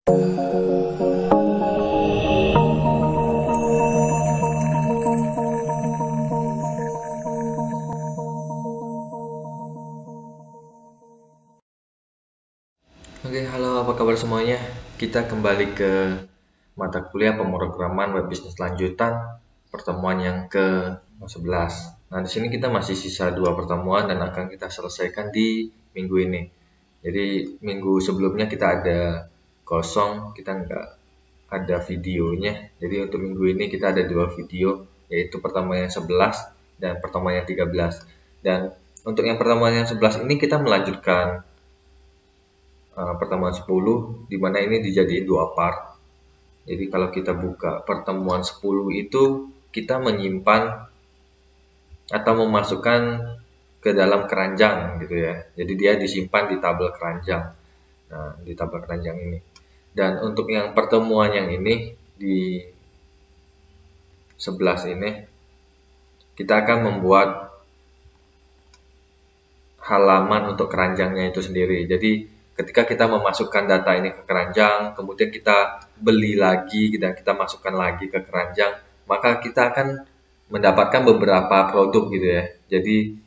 Oke, halo, apa kabar semuanya? Kita kembali ke mata kuliah pemrograman web bisnis lanjutan, pertemuan yang ke-11. Nah, di sini kita masih sisa 2 pertemuan dan akan kita selesaikan di minggu ini. Jadi, minggu sebelumnya kita ada kosong, kita nggak ada videonya. Jadi, untuk minggu ini kita ada 2 video, yaitu pertemuan yang 11 dan pertemuan yang 13. Dan untuk yang pertemuan yang 11 ini kita melanjutkan pertemuan 10, di mana ini dijadiin 2 part. Jadi kalau kita buka pertemuan 10 itu kita menyimpan atau memasukkan ke dalam keranjang gitu ya. Jadi dia disimpan di tabel keranjang. Nah, di tabel keranjang ini. Dan untuk yang pertemuan yang ini di 11 ini kita akan membuat halaman untuk keranjangnya itu sendiri. Jadi ketika kita memasukkan data ini ke keranjang, kemudian kita beli lagi dan kita masukkan lagi ke keranjang, maka kita akan mendapatkan beberapa produk gitu ya. Jadi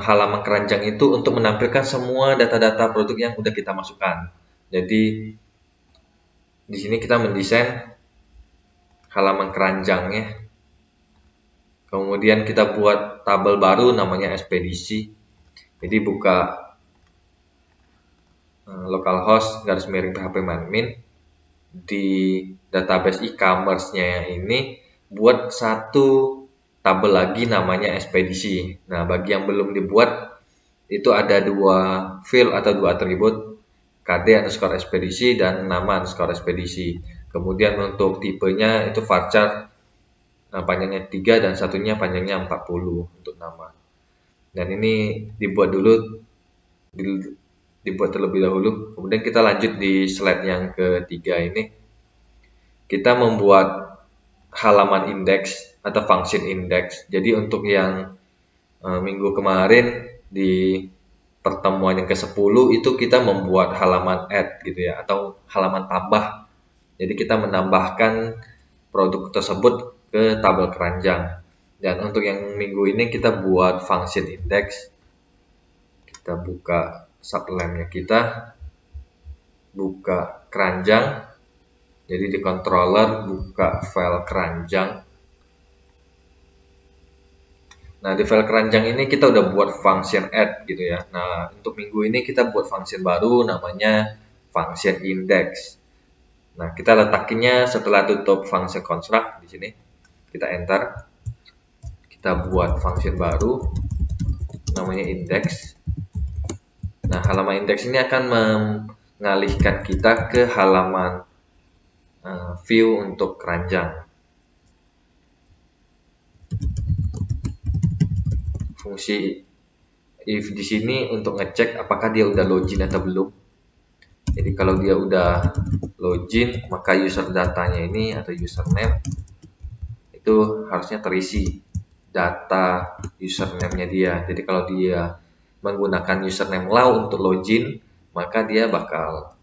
halaman keranjang itu untuk menampilkan semua data-data produk yang udah kita masukkan. Jadi di sini kita mendesain halaman keranjangnya. Kemudian kita buat tabel baru namanya ekspedisi. Jadi buka localhost /php-admin di database e-commerce-nya ini buat satu tabel lagi namanya ekspedisi. Nah, bagi yang belum dibuat itu ada 2 field atau 2 atribut kd_ekspedisi dan nama_ekspedisi. Kemudian untuk tipenya itu varchar panjangnya 3 dan satunya panjangnya 40 untuk nama. Dan ini dibuat terlebih dahulu. Kemudian kita lanjut di slide yang ketiga ini. Kita membuat halaman indeks atau function index. Jadi untuk yang minggu kemarin di pertemuan yang ke-10 itu kita membuat halaman add gitu ya, atau halaman tambah. Jadi kita menambahkan produk tersebut ke tabel keranjang. Dan untuk yang minggu ini kita buat function index. Kita buka sublamnya kita, buka keranjang. Jadi di controller buka file keranjang. Nah, di file keranjang ini kita udah buat function add gitu ya. Nah, untuk minggu ini kita buat function baru namanya function index. Nah, kita letakinnya setelah tutup function construct di sini. Kita enter. Kita buat function baru namanya index. Nah, halaman index ini akan mengalihkan kita ke halaman view untuk keranjang. Fungsi if di sini untuk ngecek apakah dia udah login atau belum. Jadi kalau dia udah login, maka user datanya ini atau username itu harusnya terisi data username-nya dia. Jadi kalau dia menggunakan username Lau untuk login, maka dia bakal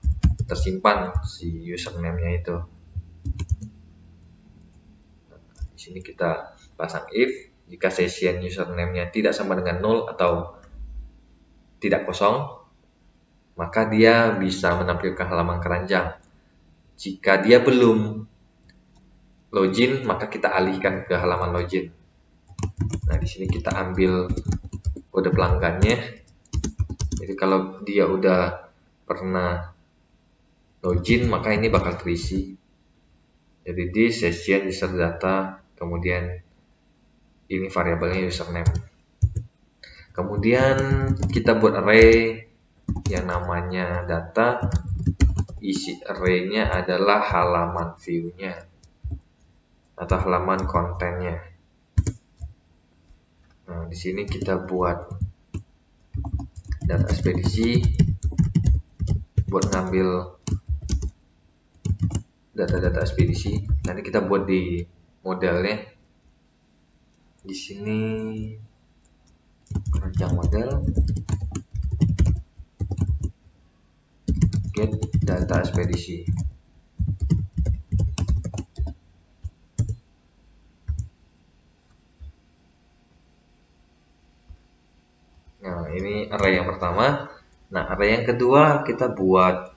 tersimpan si username-nya itu. Di sini kita pasang if jika session username-nya tidak sama dengan 0 atau tidak kosong, maka dia bisa menampilkan halaman keranjang. Jika dia belum login, maka kita alihkan ke halaman login. Nah, di sini kita ambil kode pelanggannya. Jadi kalau dia udah pernah login, maka ini bakal terisi. Jadi di session user data, kemudian ini variabelnya username. Kemudian kita buat array yang namanya data. Isi array-nya adalah halaman view-nya atau halaman kontennya. Nah, di sini kita buat data ekspedisi buat ngambil data-data ekspedisi. Nanti kita buat di modelnya. Di sini keranjang model. get data ekspedisi. Nah, ini array yang pertama. Nah, array yang kedua kita buat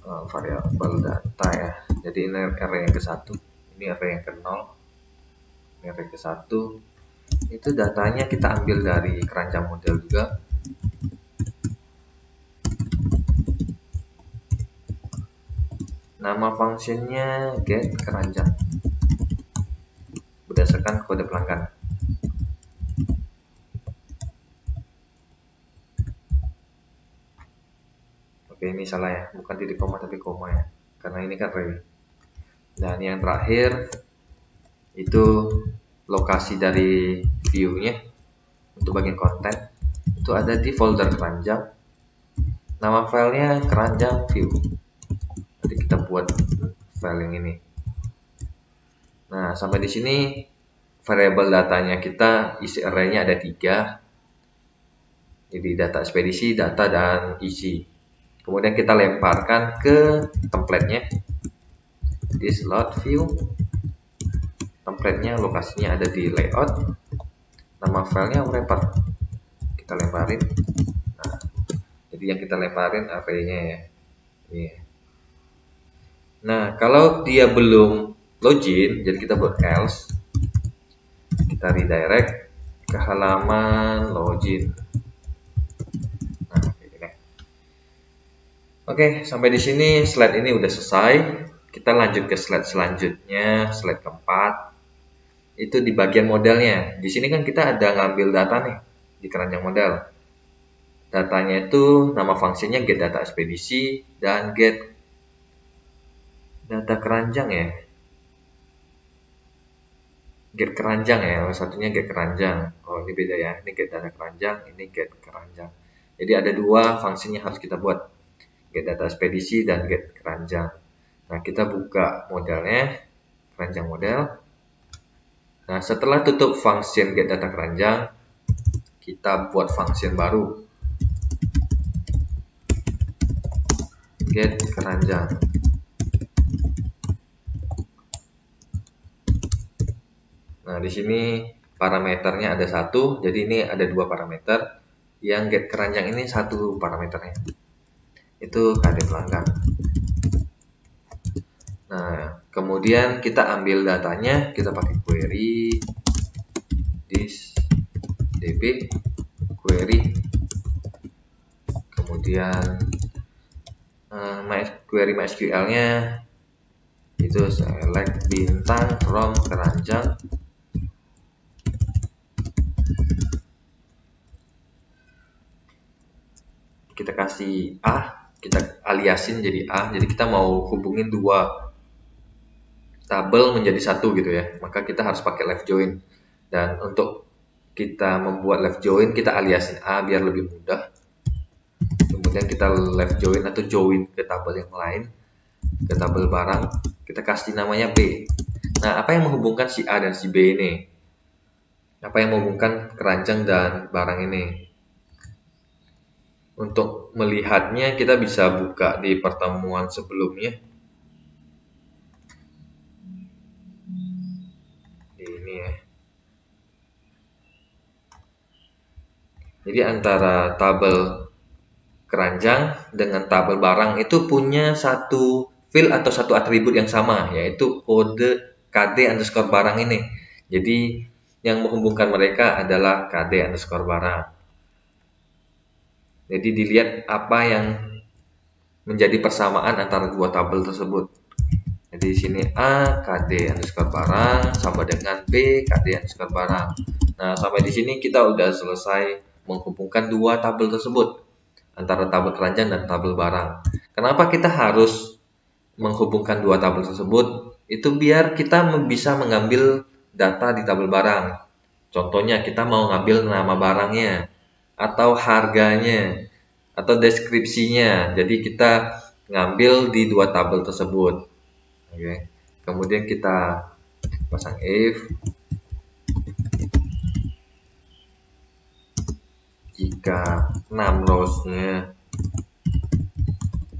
variabel data ya. Jadi ini array yang ke-1, ini array yang ke-0, ini array ke-1. Itu datanya kita ambil dari keranjang model juga. Nama fungsinya get keranjang berdasarkan kode pelanggan. Oke, ini salah ya, bukan titik koma tapi koma ya, karena ini kan array. Dan yang terakhir itu lokasi dari view-nya untuk bagian konten itu ada di folder keranjang. Nama filenya keranjang view. Nanti kita buat file yang ini. Nah, sampai di sini variabel datanya kita isi array-nya ada 3. Jadi data ekspedisi, data, dan isi. Kemudian kita lemparkan ke template-nya di slot view. Template-nya lokasinya ada di layout. Nama filenya wrapper. Kita lemparin. Nah, jadi yang kita lemparin array-nya ya. Ini. Nah, kalau dia belum login, jadi kita buat else. Kita redirect ke halaman login. Nah, ini. Oke, sampai di sini slide ini udah selesai. Kita lanjut ke slide selanjutnya, slide keempat. Itu di bagian modelnya. Di sini kan kita ada ngambil data nih di keranjang model. Datanya itu nama fungsinya get data ekspedisi dan get data keranjang ya. Get keranjang ya, satunya get keranjang. Oh, ini beda ya. Ini get data keranjang, ini get keranjang. Jadi ada 2 fungsinya harus kita buat. Get data ekspedisi dan get keranjang. Nah, kita buka modelnya, keranjang model. Nah, setelah tutup function get data keranjang, kita buat function baru. Get keranjang. Nah, di sini parameternya ada 1, jadi ini ada 2 parameter. Yang get keranjang ini 1 parameternya. Itu KD pelanggan. Nah, kemudian kita ambil datanya, kita pakai query this db query, kemudian query MySQL-nya itu select bintang from keranjang. Kita kasih A, kita aliasin jadi A, jadi kita mau hubungin 2 tabel menjadi 1 gitu ya, maka kita harus pakai left join. Dan untuk kita membuat left join, kita aliasin A biar lebih mudah. Kemudian kita left join atau join ke tabel yang lain, ke tabel barang, kita kasih namanya B. Nah, apa yang menghubungkan si A dan si B ini? Apa yang menghubungkan keranjang dan barang ini? Untuk melihatnya kita bisa buka di pertemuan sebelumnya. Ini ya. Jadi antara tabel keranjang dengan tabel barang itu punya satu field atau satu atribut yang sama, yaitu kode KD underscore barang ini. Jadi yang menghubungkan mereka adalah KD underscore barang. Jadi dilihat apa yang menjadi persamaan antara 2 tabel tersebut. Jadi di sini A KD underscore barang sama dengan B KD underscore barang. Nah, sampai di sini kita udah selesai menghubungkan 2 tabel tersebut antara tabel keranjang dan tabel barang. Kenapa kita harus menghubungkan 2 tabel tersebut? Itu biar kita bisa mengambil data di tabel barang. Contohnya kita mau ngambil nama barangnya atau harganya atau deskripsinya. Jadi kita ngambil di 2 tabel tersebut. Oke. Kemudian kita pasang if jika 6 rows-nya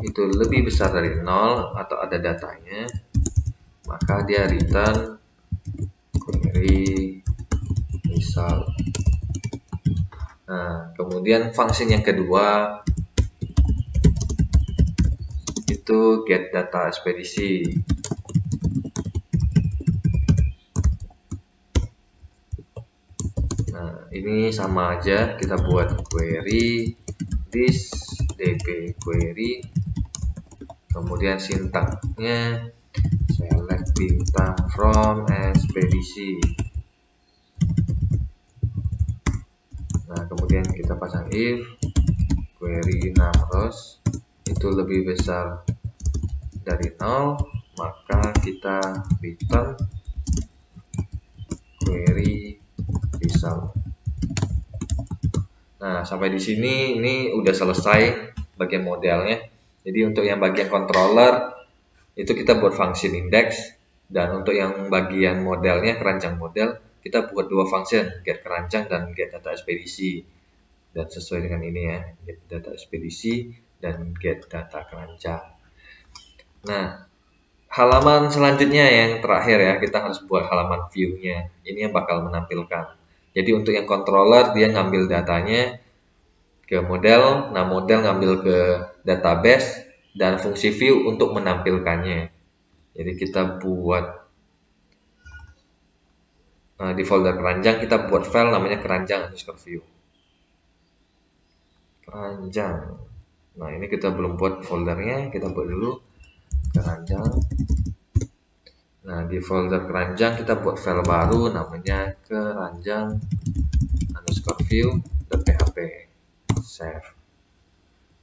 itu lebih besar dari 0 atau ada datanya, maka dia return query result. Nah, kemudian function yang kedua itu get data ekspedisi. Nah, ini sama aja, kita buat query this db query, kemudian sintaknya select bintang from ekspedisi. Nah, kemudian kita pasang if query numbers itu lebih besar dari 0, maka kita return query result. Nah, sampai di sini ini udah selesai bagian modelnya. Jadi untuk yang bagian controller itu kita buat function index, dan untuk yang bagian modelnya keranjang model kita buat dua function, get keranjang dan get data ekspedisi. Dan sesuai dengan ini ya, get data ekspedisi dan get data keranjang. Nah, halaman selanjutnya yang terakhir ya, kita harus buat halaman view-nya. Ini yang bakal menampilkan. Jadi untuk yang controller dia ngambil datanya ke model, nah model ngambil ke database, dan fungsi view untuk menampilkannya. Jadi kita buat di folder keranjang, kita buat file namanya keranjang_view. Keranjang. Nah, ini kita belum buat foldernya, kita buat dulu keranjang. Nah, di folder keranjang kita buat file baru namanya keranjang_view.php. Save.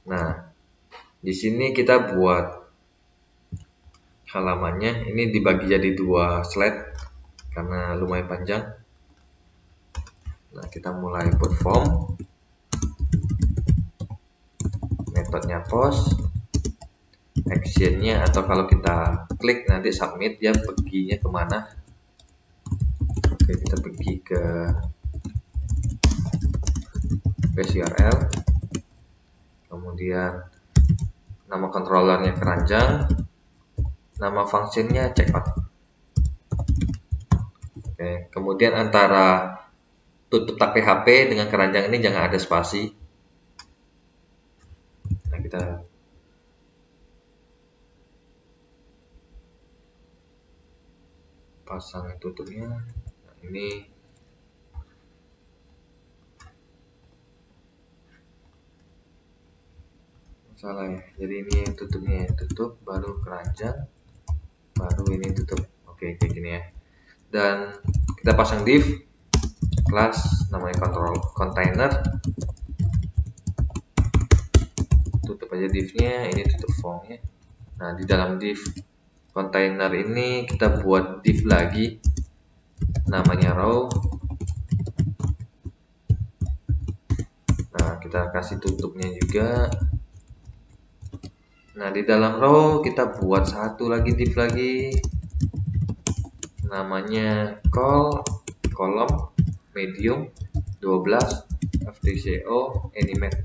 Nah, di sini kita buat halamannya, ini dibagi jadi dua slide karena lumayan panjang. Nah, kita mulai buat form, metodenya post, actionnya atau kalau kita klik nanti submit dia perginya kemana. Oke, kita pergi ke base URL, kemudian nama controllernya keranjang, nama functionnya checkout. Oke, kemudian antara tutup tag PHP dengan keranjang ini jangan ada spasi. Nah, kita pasang tutupnya. Nah, ini salah ya. Jadi ini tutupnya, tutup baru keranjang, baru ini tutup. Oke, kayak gini ya. Dan kita pasang div class namanya container, tutup aja divnya, ini tutup formnya. Nah, di dalam div container ini kita buat div lagi namanya row. Nah, kita kasih tutupnya juga. Nah, di dalam row kita buat satu lagi div lagi namanya column medium 12 FTCO animate.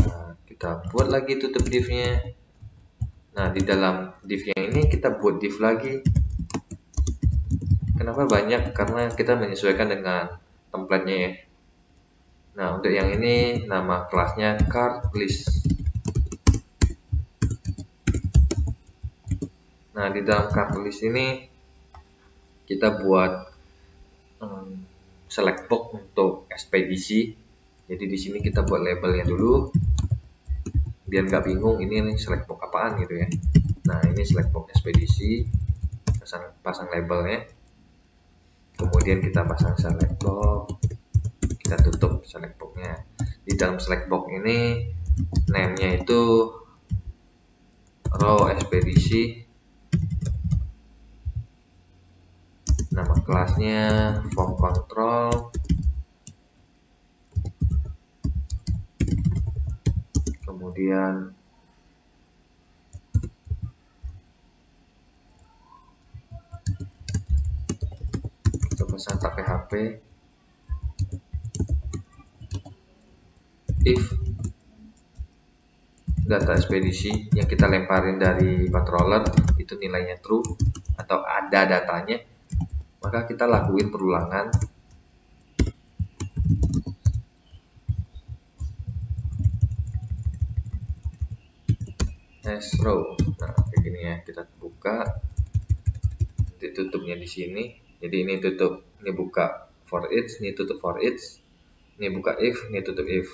Nah, kita buat lagi tutup divnya. Nah, di dalam div yang ini kita buat div lagi. Kenapa banyak? Karena kita menyesuaikan dengan template-nya ya. Nah, untuk yang ini nama kelasnya card list. Nah, di dalam card list ini kita buat select box untuk ekspedisi. Jadi di sini kita buat labelnya dulu biar nggak bingung ini select box apaan gitu ya. Nah, ini select box ekspedisi, pasang labelnya, kemudian kita pasang select box, kita tutup select boxnya. Di dalam select box ini name-nya itu row ekspedisi, nama kelasnya form control, kemudian kita pasang tag PHP, if data ekspedisi yang kita lemparin dari controller itu nilainya true atau ada datanya, maka kita lakuin perulangan. Row. Nah, kayak gini ya, kita buka, nanti tutupnya di sini. Jadi ini tutup, ini buka for each, ini tutup for each, ini buka if, ini tutup if.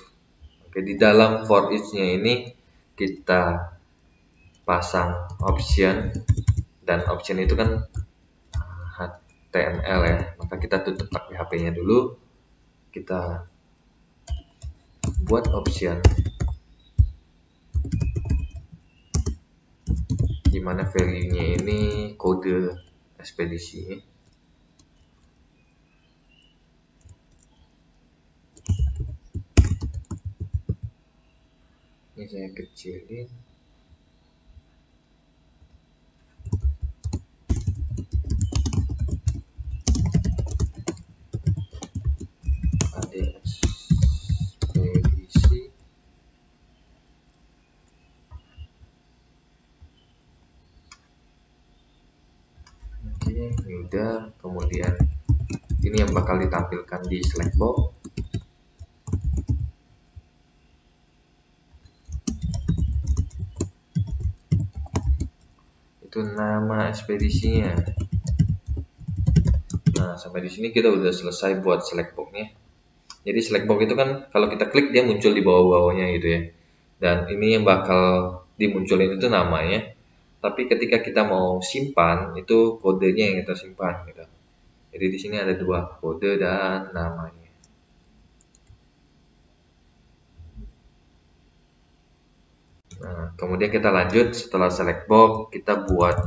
Oke, di dalam for each-nya ini kita pasang option, dan option itu kan HTML ya, maka kita tutup tag PHP-nya dulu, kita buat option dimana value-nya ini kode ekspedisi. Ini saya kecilin. Ada ekspedisi. Oke, ini udah. Kemudian ini yang bakal ditampilkan di Slack box. Itu nama ekspedisinya. Nah, sampai di sini kita udah selesai buat Slack box-nya. Jadi Slack box itu kan kalau kita klik dia muncul di bawah-bawahnya gitu ya. Dan ini yang bakal dimunculin itu namanya. Tapi ketika kita mau simpan itu kodenya yang kita simpan gitu. Jadi di sini ada dua, kode dan namanya. Nah, kemudian kita lanjut setelah select box, kita buat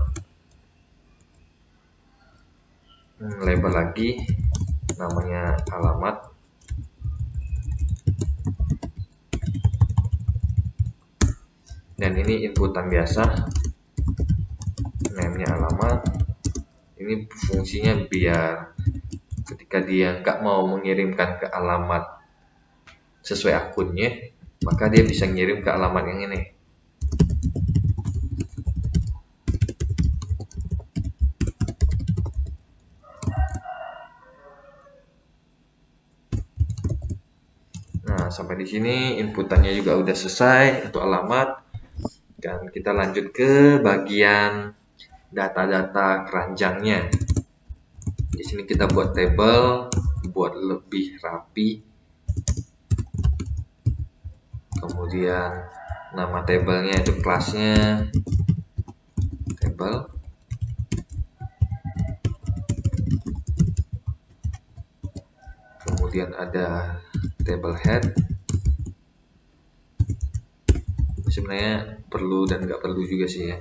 label lagi, namanya alamat. Dan ini inputan biasa, name-nya alamat. Ini fungsinya biar ketika dia nggak mau mengirimkan ke alamat sesuai akunnya, maka dia bisa ngirim ke alamat yang ini. Nah, sampai di sini inputannya juga udah selesai untuk alamat. Dan kita lanjut ke bagian data-data keranjangnya. Di sini kita buat table, buat lebih rapi. Kemudian nama tabelnya itu kelasnya table. Kemudian ada table head. Sebenarnya perlu dan nggak perlu juga sih ya.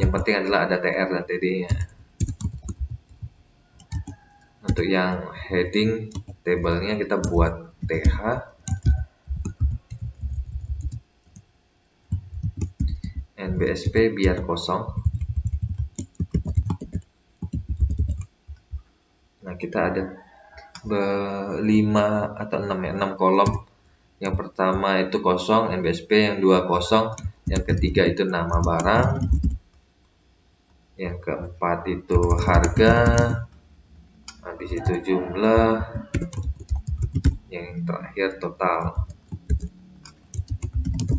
Yang penting adalah ada TR dan TD-nya. Untuk yang heading tabelnya kita buat TH. NBSP biar kosong. Nah, kita ada 5 atau 6 ya, 6 kolom. Yang pertama itu kosong, NBSP, yang 2 kosong, yang ketiga itu nama barang, yang keempat itu harga, habis itu jumlah, yang terakhir total.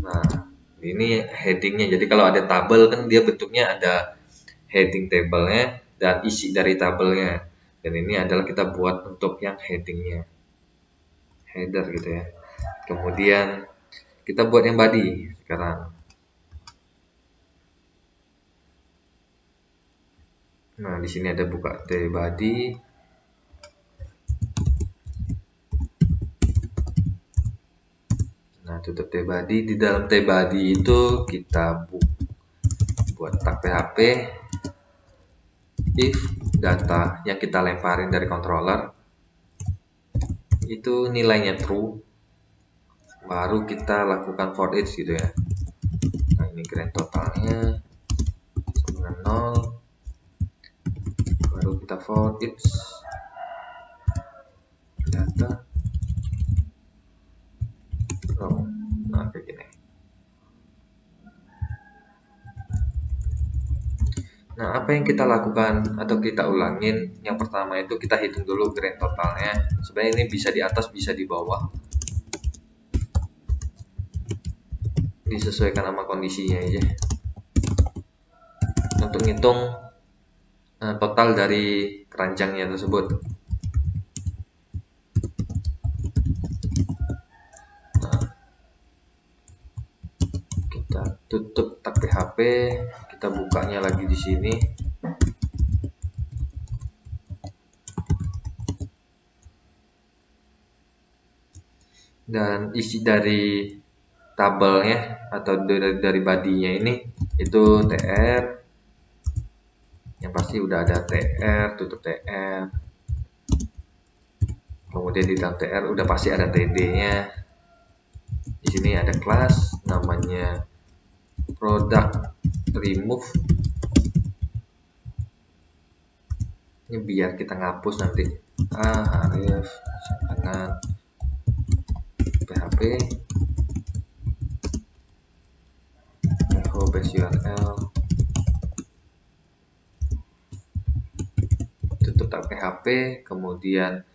Nah, ini headingnya. Jadi kalau ada tabel kan dia bentuknya ada heading tabelnya dan isi dari tabelnya. Dan ini adalah kita buat untuk yang headingnya, header gitu ya. Kemudian kita buat yang body sekarang. Nah, di sini ada buka tbody. Nah, tutup tbody. Di dalam tbody itu kita buat tag PHP if data yang kita lemparin dari controller itu nilainya true, baru kita lakukan for each gitu ya. Nah, ini grand totalnya dengan 0, baru kita for each data. Nah, kayak gini. Nah, apa yang kita lakukan atau kita ulangin? Yang pertama itu kita hitung dulu grand totalnya. Sebenarnya ini bisa di atas, bisa di bawah. Disesuaikan sama kondisinya aja. Untuk ngitung total dari keranjangnya tersebut. Nah, kita tutup tab PHP, kita bukanya lagi di sini. Dan isi dari tabelnya atau dari badinya ini itu TR, yang pasti udah ada TR, tutup TR, kemudian di dalam TR udah pasti ada TD-nya. Di sini ada kelas namanya product remove, ini biar kita ngapus nanti. Arif dengan PHP echo base URL, tutup tab PHP, kemudian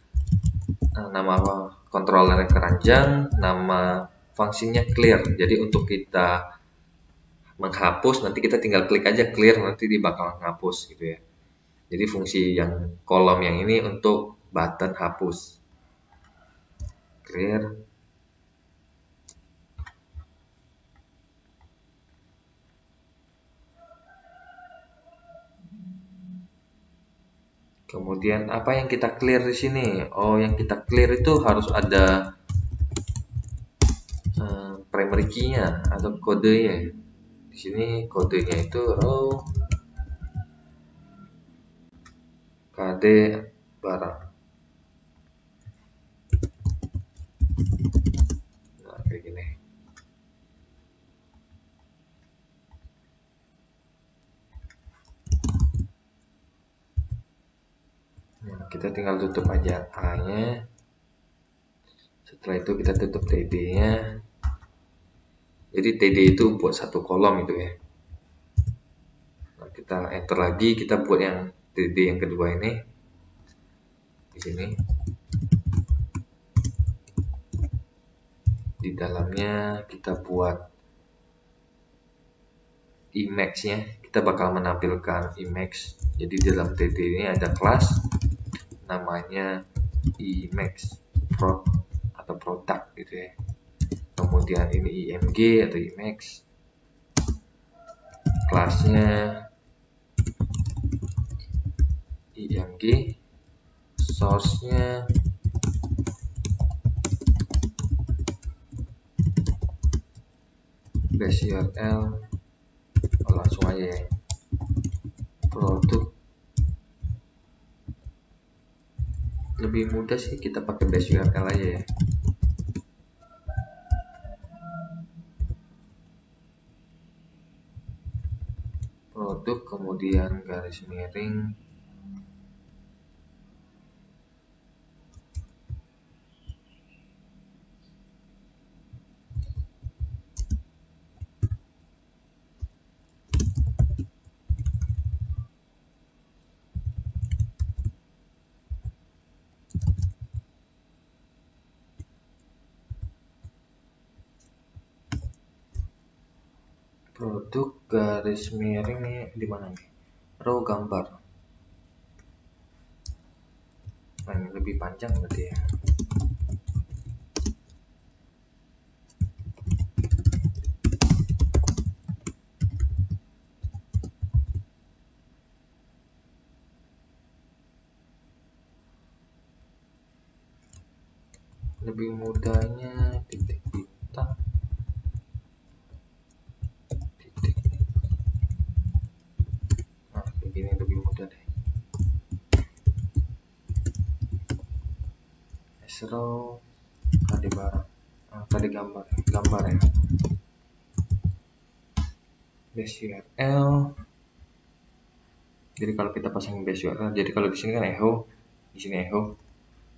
nama controller keranjang, nama fungsinya clear. Jadi untuk kita menghapus nanti kita tinggal klik aja clear, nanti dia bakal ngapus gitu ya. Jadi fungsi yang kolom yang ini untuk button hapus. Clear. Kemudian apa yang kita clear di sini? Oh, yang kita clear itu harus ada primary key-nya atau kodenya. Di sini kodenya itu row KD barang. Nah, kayak gini. Nah, kita tinggal tutup aja A-nya. Setelah itu kita tutup TD-nya. Jadi TD itu buat satu kolom itu ya. Nah, kita enter lagi, kita buat yang TD yang kedua ini. Di sini. Di dalamnya kita buat Emacs-nya. Kita bakal menampilkan Emacs. Jadi di dalam TD ini ada kelas namanya Emacs Pro atau product gitu ya. Kemudian ini IMG atau Emacs, kelasnya IMG, source-nya base URL, langsung aja ya, produk. Lebih mudah sih kita pakai base URL aja ya. Produk, kemudian garis miring produk garis miring nih di mana nih? Row gambar. Nah, ini lebih panjang berarti ya. Lebih mudahnya titik bintang, titik. Nah, begini lebih mudah deh. Row KD barang, KD gambar ya. Base URL. Jadi kalau kita pasang base URL, jadi kalau di sini kan echo, di sini echo.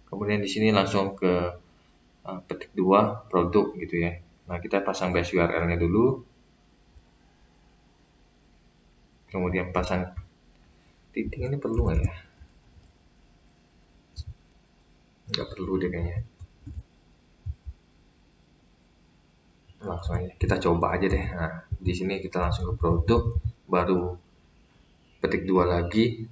Kemudian di sini langsung ke petik 2 produk gitu ya. Nah, kita pasang base URL-nya dulu. Kemudian pasang titik ini perlu nggak ya? Nggak perlu deh kayaknya. Langsung aja kita coba aja deh. Nah, di sini kita langsung ke produk, baru petik 2 lagi.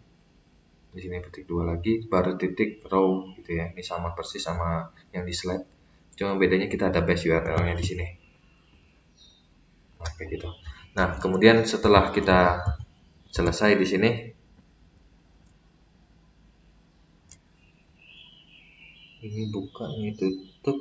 Di sini petik 2 lagi, baru titik row gitu ya. Ini sama persis sama yang di slide. Cuma bedanya kita ada base URL-nya di sini. Nah, kayak gitu. Nah, kemudian setelah kita selesai di sini, ini buka, ini tutup.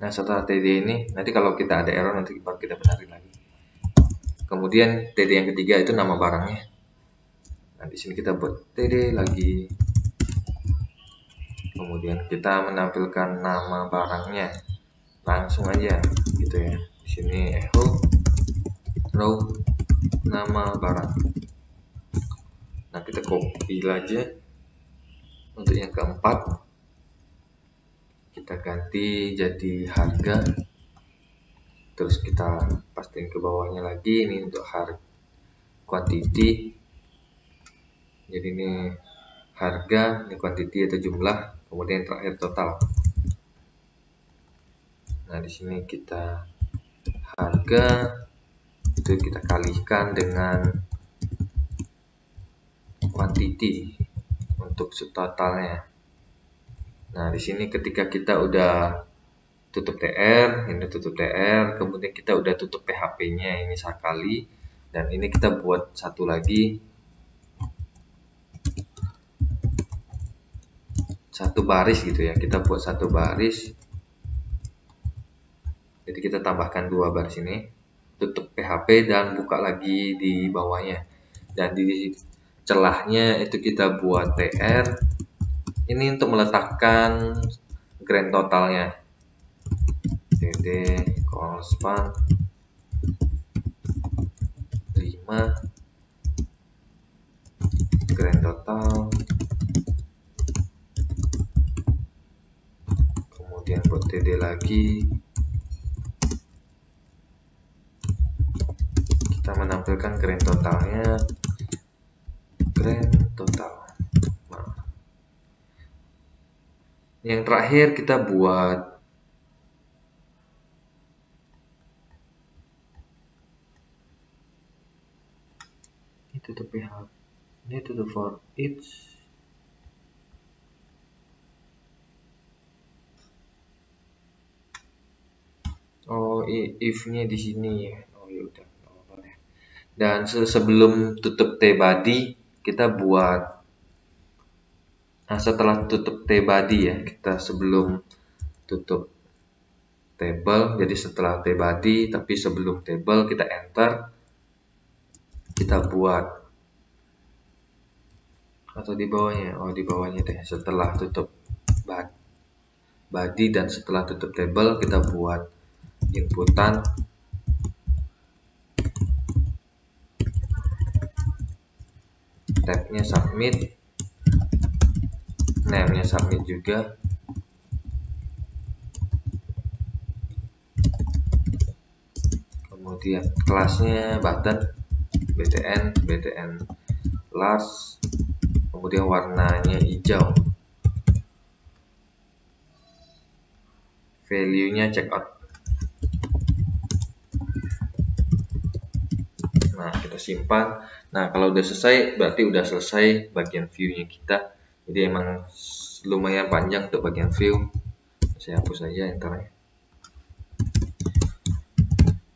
Nah, setelah TD ini, nanti kalau kita ada error nanti baru kita benarin lagi. Kemudian TD yang ketiga itu nama barangnya. Nah, di sini kita buat TD lagi. Kemudian kita menampilkan nama barangnya. Langsung aja gitu ya. Di sini echo row nama barang. Nah, kita copy aja. Untuk yang keempat, kita ganti jadi harga. Terus kita pastiin ke bawahnya lagi, ini untuk harga quantity. Jadi ini harga, ini quantity atau jumlah, kemudian terakhir total. Nah, di sini kita harga itu kita kalikan dengan quantity untuk totalnya. Nah, di sini ketika kita udah tutup TR, ini tutup TR, kemudian kita udah tutup PHP-nya ini sekali, dan ini kita buat satu lagi, satu baris gitu ya. Kita buat satu baris, jadi kita tambahkan 2 baris ini, tutup PHP dan buka lagi di bawahnya, dan di celahnya itu kita buat TR. Ini untuk meletakkan grand totalnya. TD correspond 5 grand total, kemudian buat TD lagi, kita menampilkan grand totalnya, grand total. Nah, yang terakhir kita buat itu tuh PHP, ini tuh for each. Oh, if-nya di sini ya. Oh ya udah. Dan sebelum tutup T-body kita buat, nah setelah tutup T-body ya, kita sebelum tutup table, jadi setelah T-body tapi sebelum table kita enter, kita buat, atau di bawahnya, oh di bawahnya deh, setelah tutup body dan setelah tutup table kita buat inputan tabnya submit, name-nya submit juga, kemudian kelasnya button btn large, kemudian warnanya hijau, value-nya checkout. Nah, kita simpan. Nah, kalau udah selesai berarti udah selesai bagian view-nya kita. Jadi emang lumayan panjang untuk bagian view. Saya hapus saja enternya.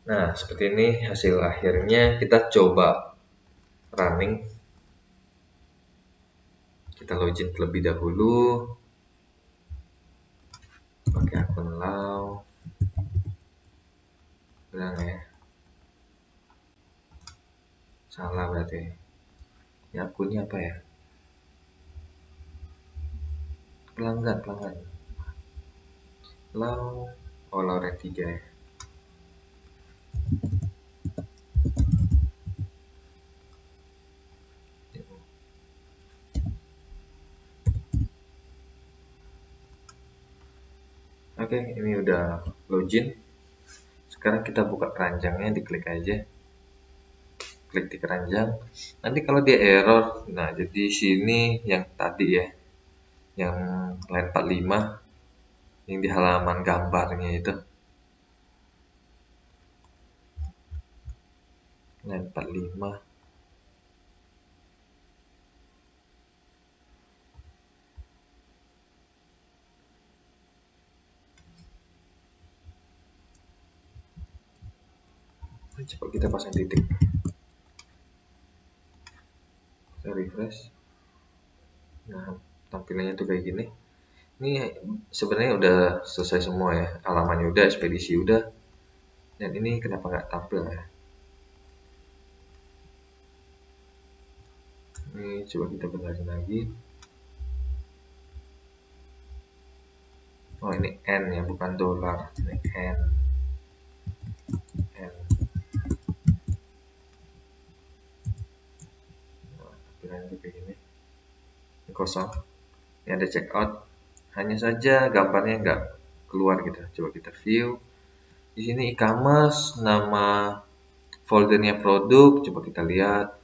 Nah, seperti ini hasil akhirnya. Kita coba running. Kita login terlebih dahulu pakai akun Lau. Bilang ya, salah berarti. Ya akunnya apa ya? Pelanggan. Lauren 3 ya. Oke, ini udah login. Sekarang kita buka keranjangnya, diklik aja. Klik di keranjang. Nanti kalau dia error, nah jadi sini yang tadi ya, yang line 45, yang di halaman gambarnya itu. Line 45. Coba kita pasang titik. Kita refresh. Nah, tampilannya tuh kayak gini. Ini sebenarnya udah selesai semua ya. Halamannya udah, ekspedisi udah. Dan ini kenapa nggak tampil ya? Ini coba kita benerin lagi. Oh, ini N ya, bukan dolar. Ini N. Nah, tampilannya kayak gini. Ini kosong. Ini ada checkout. Hanya saja gambarnya nggak keluar gitu. Coba kita view. Di sini e-commerce, nama foldernya produk. Coba kita lihat.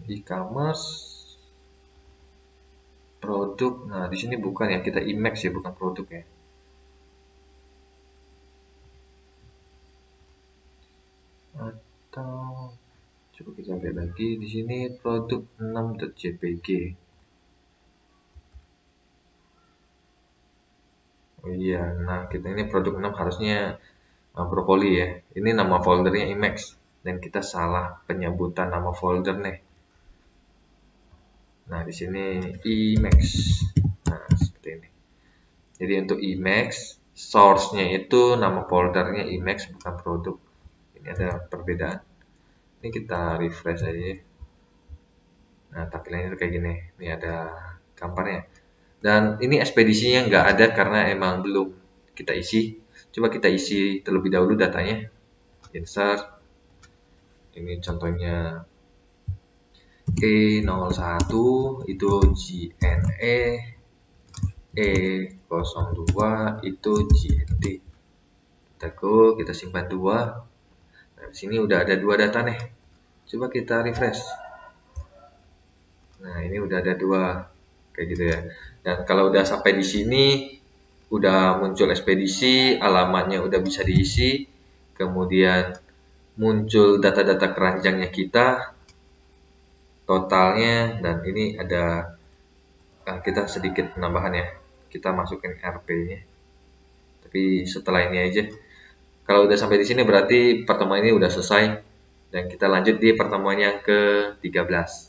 E-commerce produk. Nah, di sini bukan ya, kita Imex ya, bukan produk ya. Atau coba kita lihat lagi di sini produk 6.jpg. Oh iya, nah kita ini produk 6 harusnya brokoli ya. Ini nama foldernya Imex dan kita salah penyebutan nama folder nih. Nah, di sini Imex. Nah, seperti ini. Jadi untuk Imex, source-nya itu nama foldernya Imex bukan produk. Ini ada perbedaan. Ini kita refresh aja. Nah, tampilannya kayak gini. Ini ada gambarnya. Dan ini ekspedisinya nggak ada karena emang belum kita isi. Coba kita isi terlebih dahulu datanya. Insert. Ini contohnya E01 itu JNE, E02 itu JNT. Kita simpan 2. Nah, di sini udah ada 2 data nih. Coba kita refresh. Nah, ini udah ada 2 kayak gitu ya. Dan kalau udah sampai di sini udah muncul ekspedisi, alamatnya udah bisa diisi, kemudian muncul data-data keranjangnya kita, totalnya, dan ini ada kita sedikit penambahan ya. Kita masukin RP-nya. Tapi setelah ini aja. Kalau udah sampai di sini berarti pertemuan ini udah selesai dan kita lanjut di pertemuan yang ke-13.